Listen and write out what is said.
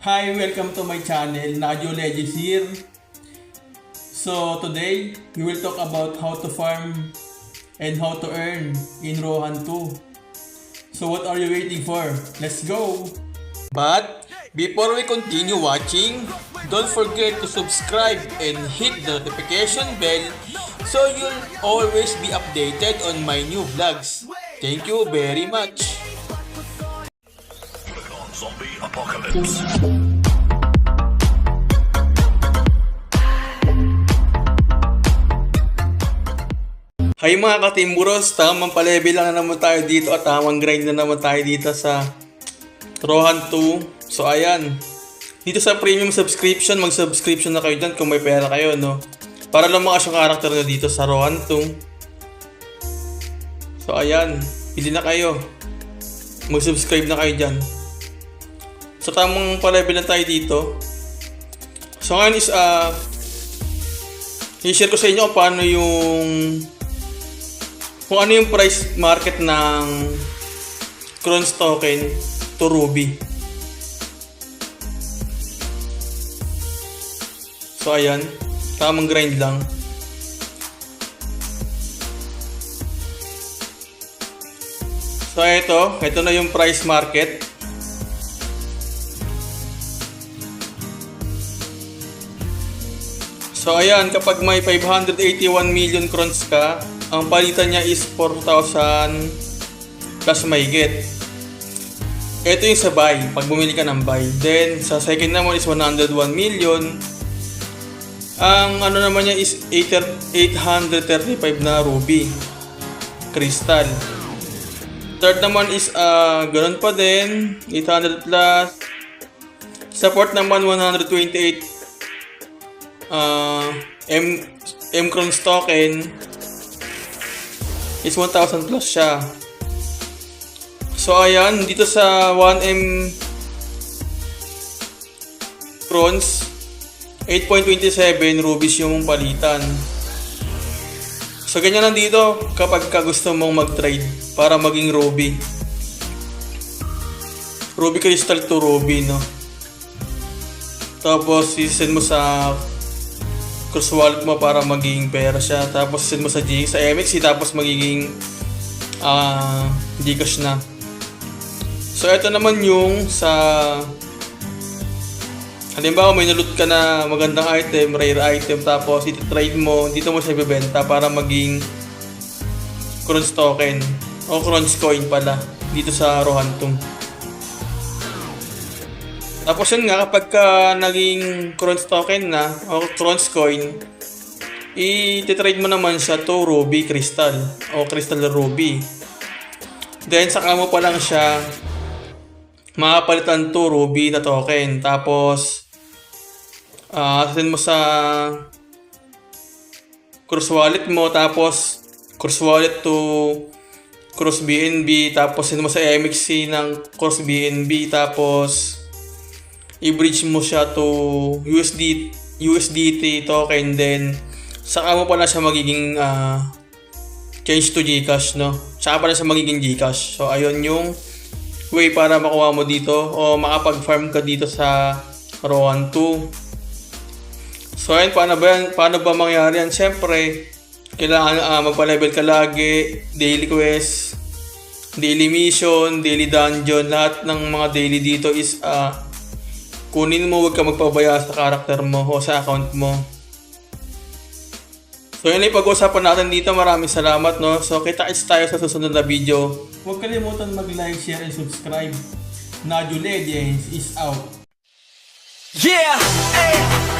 Hi, welcome to my channel, Nadio Legis here. So today, we will talk about how to farm and how to earn in Rohan 2. So what are you waiting for? Let's go! But before we continue watching, don't forget to subscribe and hit the notification bell so you'll always be updated on my new vlogs. Thank you very much! Zombie apocalypse. Hi mga katimburos, tamang palevel lang na naman tayo dito at tamang grind na naman tayo dito sa Rohan 2. So ayan, dito sa premium subscription, mag-subscription na kayo dyan kung may pera kayo, no? Para lumakas yung karakter nyo dito sa Rohan 2. So ayan, pili na kayo. Mag-subscribe na kayo dyan. So tamang palevel lang tayo dito. So ngayon is i-share ko sa inyo kung ano yung price market ng Crons token to Ruby. So ayan, tamang grind lang. So ito na yung price market. So ayan, kapag may 581 million crons ka, ang palitan niya is 4,000 plus mahigit. Ito yung sa buy, pag bumili ka ng buy. Then sa second naman is 101 million. Ang ano naman niya is 835 na ruby crystal. Third naman is ganun pa din, 800 plus. Support naman 128 M Crons token is 1,000 plus siya. So ayan, dito sa 1M Crons 8.27 rubies yung palitan. So ganyan lang dito kapag gusto mong mag-trade para maging ruby crystal to ruby, no? Tapos sisend mo sa cross wallet mo para magiging pera siya. Tapos send mo sa MXC tapos magiging Gcash na. So ito naman yung sa halimbawa may naloot ka na magandang item, rare item, tapos iti-trade mo, dito mo siya ibebenta para maging Crons token o Crons coin pala dito sa Rohan 2. Tapos yun nga, kapag naging Crons token na o Crons coin, i-trade mo naman siya to Ruby Crystal o Crystal Ruby. Then saka mo pa lang siya makapalitan to Ruby na token. Tapos send mo sa cross wallet mo, tapos cross wallet to Cross BNB, tapos send mo sa MXC ng Cross BNB, tapos i-bridge mo siya to USDT token, then saka mo pala siya magiging change to Gcash, no? Saka pala siya magiging Gcash. So ayun yung way para makuha mo dito o makapag-farm ka dito sa Rohan 2. So ayun, paano ba mangyari yan? Siyempre, kailangan magpa-level ka lagi, daily quest, daily mission, daily dungeon, lahat ng mga daily dito is kunin mo, huwag ka magpabaya sa karakter mo o sa account mo. So yun ay pag-uusapan natin dito. Maraming salamat, no? So kita-kits tayo sa susunod na video. Huwag kalimutan mag-like, share, and subscribe. Nadio Legends is out. Yeah, ay.